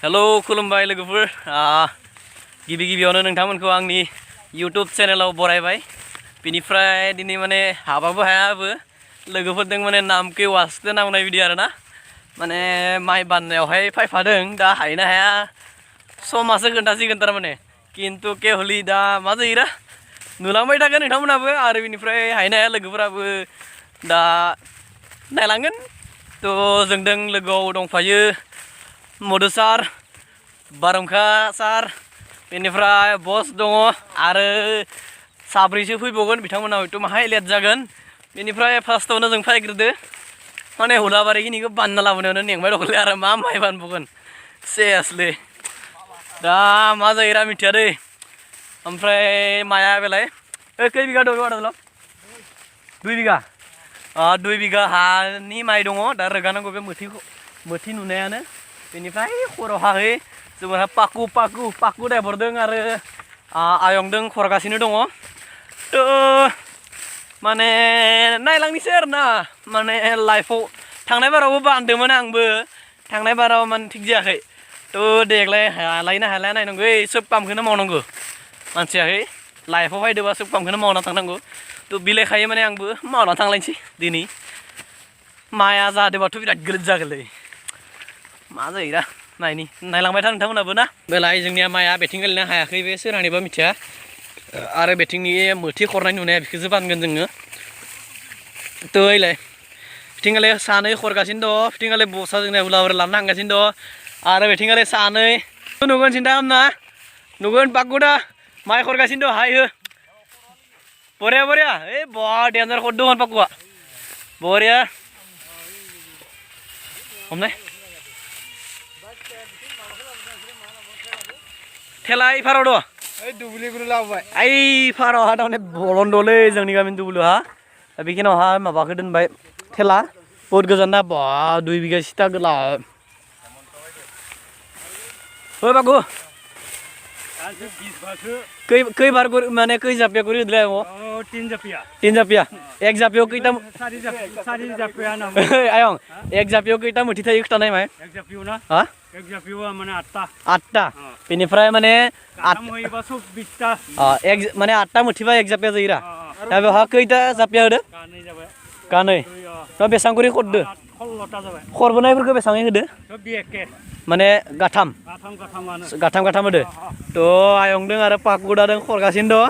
Hello खुलुमबाय लोगोफोर गिबि-गिबियावनो नोंथांमोनखौ आंनि YouTube चेनेलाव बरायबाय बिनिफ्राय दिनै माने हाबाबो हायाबो लोगोफोरजों माने नामके वासते नांनाय बिदि आरोना माने माइ बाननायावहाय फायफादों दा हायना हाया समासो खोन्थासिगोन थारमाने किन्तु केहलि दा मा जायोरा नुलांबाय थागोन नोंथांमोनाबो आरो बिनिफ्राय हायना हाया लोगोफोराबो दा नायलांगोन थ' जोंदों लोगोआव दंफायो मधु सार बारहुंखा सार बेनिफ्राय बस दङ आरो साब्रैसो फैबावगोन बिथांमोना हयथ' माहाय लेट जागोन बेनिफ्राय फार्स्टआवनो जों फायग्रोदो माने हुलाबारिखिनिखौ बानना लाबोनायावनो मेंबाय दंलै आरो मा माइ बानबावगोन सेसलै दा मा जायोरा मिथिया दै ओमफ्राय माया बेलाय खै बिगा दं बेयाव 2 बिगा 2 बिगा हानि माइ दङ दा रोगानांगौ बे मोथि नुनायानो बेनिफ्राय खर'हाहै जोंहा पाकु दाइभरदों आरो आयंदों खरगासिनो दङ थ' माने नायलांनोसै आरोना माने लाइफआव थांनाय बारावबो बानदोंमोन आंबो थांनाय बाराव माने थिग जायाखै थ' देग्लाय हालायना हालाया नायनांगौ सोब कामखौनो मावनांगौ मानसियाहै लाइफआव फैदोंबा सोब कामखौनो मावना थांनांगौ थ' बिलाइखायो माने आंबो मावना थांलायनोसै दिनै माया जादोंबाथ' बिराद गिलिर जागोनलै मा जायोरा नायलांबाय था नोंथांमोनाबो ना बेलाय जोंनिया माइआ बेथिं गेलेनो हायाखै बे सोरहानिबा मिथिया आरो बेथिंनि मोथि खरनाय नुनाया बेखौसो बानगोन जोङो थ' ओइलाय बिथिंगाले सानै खरगासिनो दं बिथिंगाले बसा जोंनिया हुलाबारि लानो थांगासिनो दं आरो बेथिंगाले सानै नुगोन सिन्था खालामना नुगोन पाकुदा माइ खरगासिनो दं हाय हो बरिया ओइ बहा डेन्जार खरदोंमोन पाकुआ बरिया हमनाय थेला इफाराव दं ओइ दुब्लिखौनो लाबोबाय ओइ फारावहा थारमाने बलन्दलै जोंनि गामिनि दुब्लिहा दा बेखिनियावहा माबाखौ दोनबाय थेला बहुत गोजान ना बा 2 बिगा सिथा गोलाव ओइ बागु कई बार माने कई जापिया करी दिला वो 3 जापिया एक जापियाव कईटा 4 जापिया ना आयं एक जापियाव कईटा मुठी थायो खिथानाय माय एक जापियाव ना हा एक जापियाव माने 8टा बेनिफ्राय माने 8 होयोबा 20टा एक माने 8टा मुठीबा एक जापिया जायोरा दा बेहा कईटा जापिया होदो कानै दा बेसां करी खरदो 16टा जाबाय खरबोनायफोरखौ बेसाङै होदो माने गाथाम होदो थ' आयंदों आरो पाकुदादों खरगासिनो दं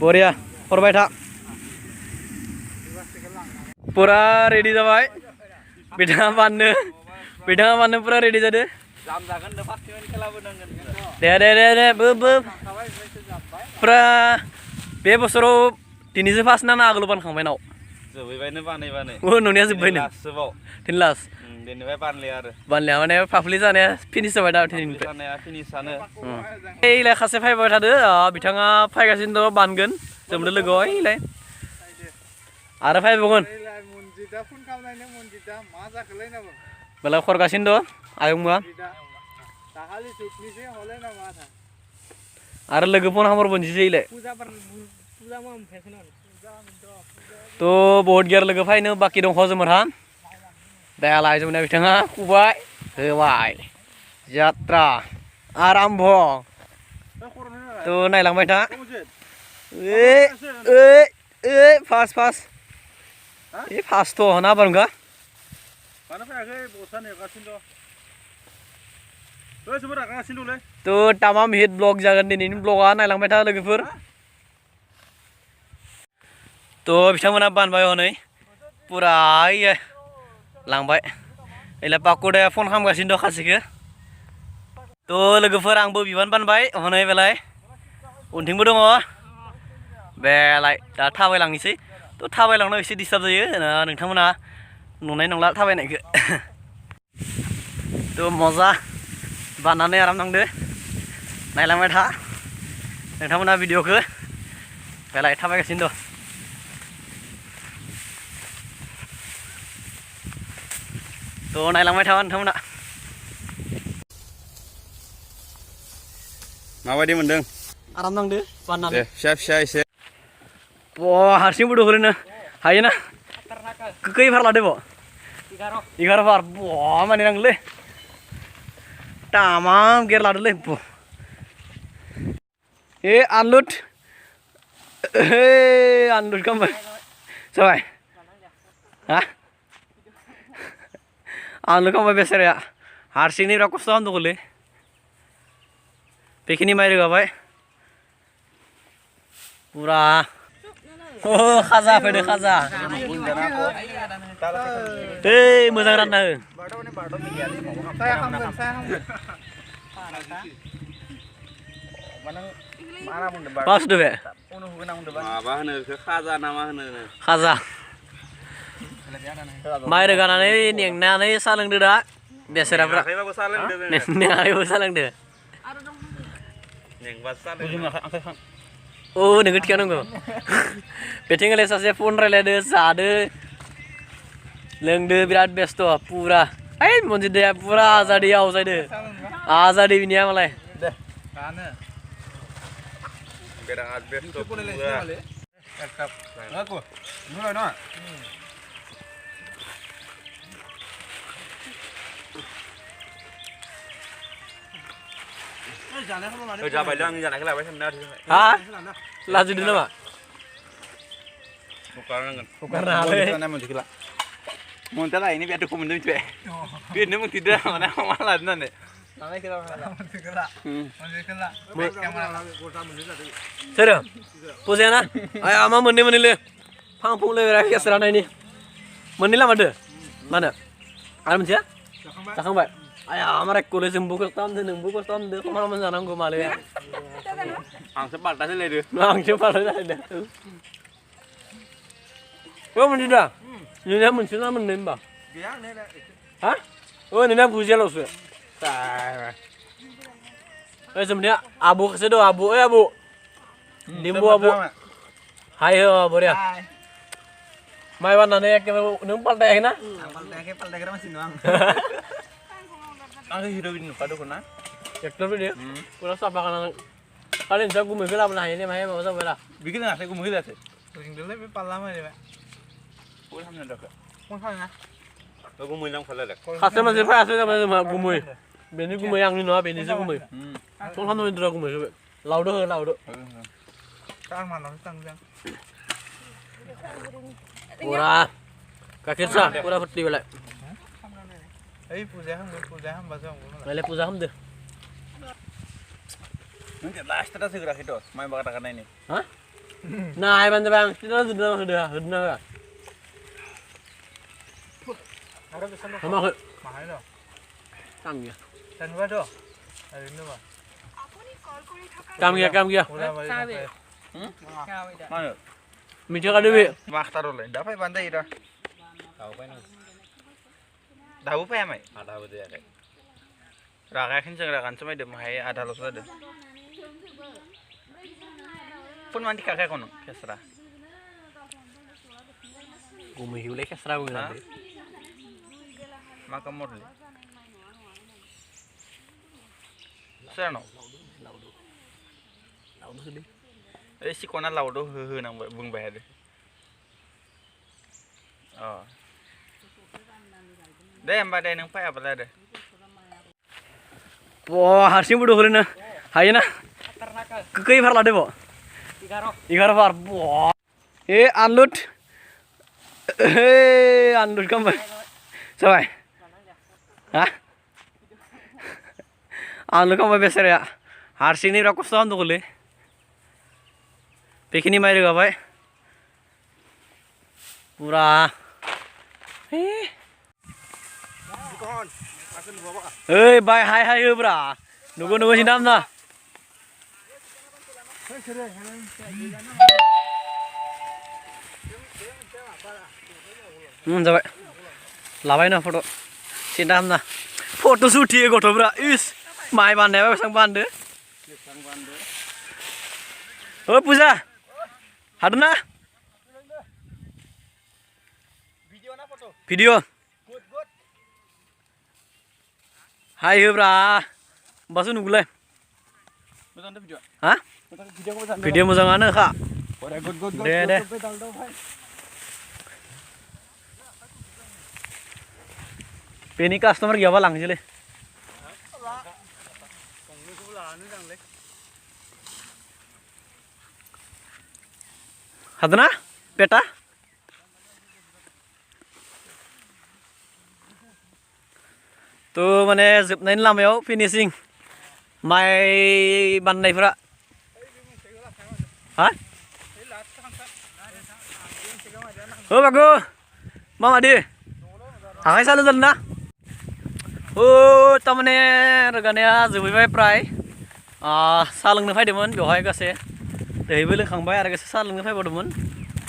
बरिया खरबाय था पुरा रेडि जाबाय बिथाङा बाननो पुरा रेडि जादो दे पुरा बे बोसोराव दिनैसो फार्स्ट ना आगोलाव बानखांबाय नाव जोबैबायनो बानायबानो नुनाया जोब्बायनो दिन लास्ट बेनिफ्राय बानलिया माने फाफ्लि जानाया फिनिश जाबाय दा फिनिशानो ओइलाय खासे फैबाय थादो बिथाङा फैगासिनो दं बानगोन जोंबो लोगोआव ओइलाय आरो फैबावगोन बेलाय खरगासिनो दं आयंआ आरो लोगो फन हामर बनजिसै इलाय थ' बहुत गियार लोगो फैनो बाखि दंख' जोंहा दायालाय जोंना बिथाङा खुबाय होबाय जात्रा आराम्भ थ' नायलांबाय था फास्ट थ' ना बारहुंखा थ' तामाम हिट ब्लग जागोन दिनैनि ब्लगा नायलांबाय था लोगोफोर थ' बिथांमोना बानबाय हनै पुरा लांबाय एला पाकुदाया फन खालामगासिनो दं खासेखौ थ' लोगोफोर आंबो बिबान बानबाय हनै बेलाय उनथिंबो दङ बेलाय दा थाबायलांनोसै थ' थाबायलांनायाव एसे डिस्टार्ब जायो नोंथांमोना नुनाय नंला थाबायनायखौ थ' मजा बाननानै आराम नांदो नायलांबाय था नोंथांमोना भिडिअखौ बेलाय थाबायगासिनो दं थ' नायलांबाय था नोंथांमोना माबायदि मोनदों आराम नांदो बाननानै फिसा एसे हारसिं बड'फोरनो हायोना खै भार लादो 11 भार माने नांगोनलै tamam gear lalu lempo. Unload. Unload kamu. Sampai. Hah? Unload kamu besar ya. Harus ini rakus tahun tuh kule. Pekini main juga pak. Pura. Oh, khaza pede khaza. Muzang rana. Pas deh be. Apa hana ke khaza nama hana. Khaza. Main dengan ane yang nane saling deda. Biasa apa? Saya bagus saling deh. Neng ayo saling deh. Yang pas saling. Oh, nengut kian nunggu. Peting les asal phone rela deh sade. Leng deh berat best tuh pura. Mesti deh pura azadi awal deh. Azadi ini ya malah. Berang best tuh. Aku. Mulai no. Coba bilang jangan kelapa sebentar. Hah? Laju dulu mak. Bukan kan. Bukan apa? Mana mau dikira? Mau tela ini biar dokumen itu ya. Biar nemu tidak mana malah nanti. Namanya kita malah. Serius? Pusing na? Ayo ama meni le. Pang pung le rakyat serana ini. Meni lah mana? Ada mencia? Takang baik. Ayo ama rek kulit sembuh kestam deh. Kemana mana nanggu malu ya? Ang sepat tadi le deh. Ang cepat ada. Oh meni dah. Ini dah mencia na meni mbak. Hah? Oh ini dah pujian loh sih. Sebenarnya abu kesedo abu abu. Dimbu abu. Hai ho boria. Mai wan nane ke numpal teh na? Pal teh masih nuang. Ang hero ini pada kena. Ektor dia. Pura sapa kan. Kalian saya gumul gila belah ini mai mau sapa lah. Bikin nggak saya gumul deh. Ring dulu tapi pal lama deh, Pak. Pulang mana dah? Mahal na. Aku gumul yang pala dah. Khasnya masih pas sama gumul. Beni gumul yang ini beni sih gumul. Tong kan itu gumul. Laudo. Kang mana tang jang. Pura. Kakek sah, pura putih balik. Puja ham bahasa ngomong. Balik puja ham deh. Nanti last terus segera itu. Main bakar karena ini. Hah? Nah, ayo bantu bang. Kita sudah. Harap bisa lo. Sama ke. Mahal lo. Kam ya. Dan gua do. Hari ini ba. Kam ya. Udah balik. Mana? Mijak ada be. Mak taruh le. Dapat bandai itu. Tahu apa ini? Tahu apa ya mai? Ada apa dia kayak? Rakyat kenceng rakan cuma dia mahai ada lo sudah. Pun mandi kakek kono, kesra. Gumul hiulek kesra gumul nanti. Maka morli. Serano. Laudo sedih. Si kona laudo nang bung bayar. Oh. Deh mbak deh nang pay apa deh? Wah, harusnya bodoh kali na. Hai na. Kekai par lade bo. 11 par. Wah. Unload. Unload kamu. Sampai. Hah? Unload kamu besar ya. Harus ini rakus tahun tuh kule. Pekini main juga pak. Pura. Bye hai bra. Nunggu sinam na. Sampai. Lawai na foto. Sinam na. Foto shoot dia goto bra. Mai bande apa sang bande. Oh puja. Ada na? Video. Hai bra. Basu nunggu le. Hah? Video mau jangan kak. Deh. Ini customer gak balang sih le. जानो जांलै हादोना बेटा तो माने जोबनायनि लामायाव फिनिशिं माइ बाननायफोरा हा ओ बागु मामादि आखाइ सालु जादों ना ओ तारमाने रोगानाया जोबहैबाय प्राय साहा लोंनो फैदोंमोन बेवहाय गासै दैबो लोंखांबाय आरो गासै साहा लोंनो फैबावदोंमोन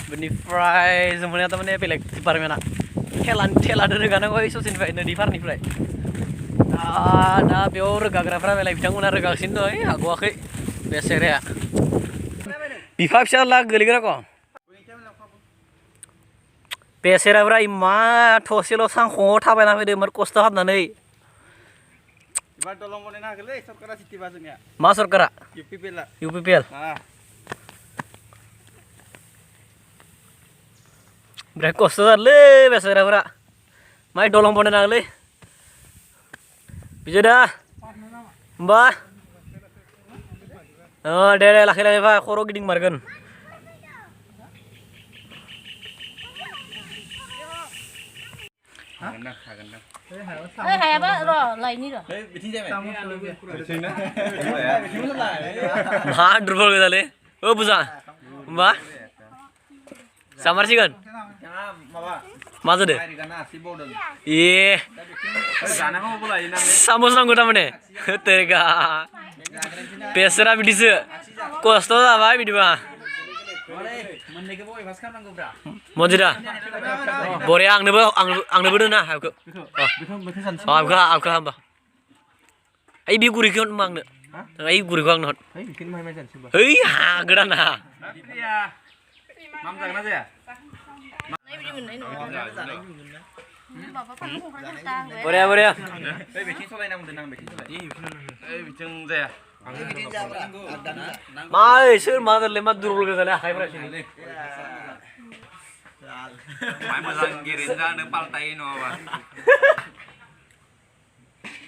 बेनिफ्राय जोंनिया तारमाने बेलेग डिपार्टमेन्टआ थेलादो रोगानांगौ ससेनिफ्राय नदि फारनिफ्राय दा बेयाव रोगाग्राफ्रा बेलाय बिथांमोना रोगागासिनो दं हाग'वाखै बेसेराया बिफा फिसा ला गोलैग्रा कम बेसेराफ्रा इमान थसेल' सांख'आव थाबायना फैदों इमान खस्थ' खालामनानै एबार दलं बनायनो हागोनलै सरकारा सिटिबा जोंनिया मा सरकारा UPPL UPPL बिराद खस्थ' जादोंलै बेसेराफ्रा माइ दलं बनायनो हागोनलै बिजय दा होमबा दे लाखै लाखै खर' गिदिंमारगोन हायाबा र' लायनि र' मा दुरबल गोजालै बुजा होमबा जामारसिगोन मा जादों ए सामस नांगौ थारमाने तेगा बेसरा बिदिसो खस्थ' जाबाय बिदिबा मन्जिरा बरिया आंनोबो दोना हाबखौ हाबखौ होमबा ओइ बे गुरैखौ होनबा आंनो ओइ गुरैखौ आंनो हर ओइ हागोन ना बरिया बरिया मा सोर मा जादोंलै मा दुरबल गोजालै आखाइफोरा मोजां गेरेन जानो पाल्टायो नङाबा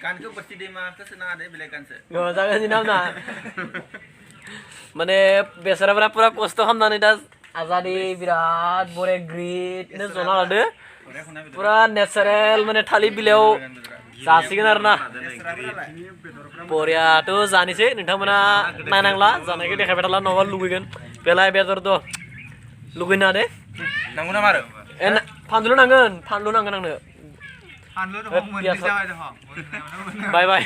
गानखौ बस्ति दैमाखौ सोनाङा दे बेलेग गानसो जागोन दिनाव ना माने बेसराफोरा पुरा खस्थ' खालामनानै दा आजादि बिराद बरिया ग्रिदनो जना लादो पुरा नेचारेल माने थालिर बिलाइयाव जासिगोन आरो ना बरियाथ' जानोसै नोंथांमोना नायनांला जानायखौ देखायबाय थाला नङाबा लुगैगोन बेलाय बेदरथ' लुगैना दे नांगौ नामा आरो फानलु नांगोन आंनो फानलु दङ मोननै जाबाय दङ बाय बाय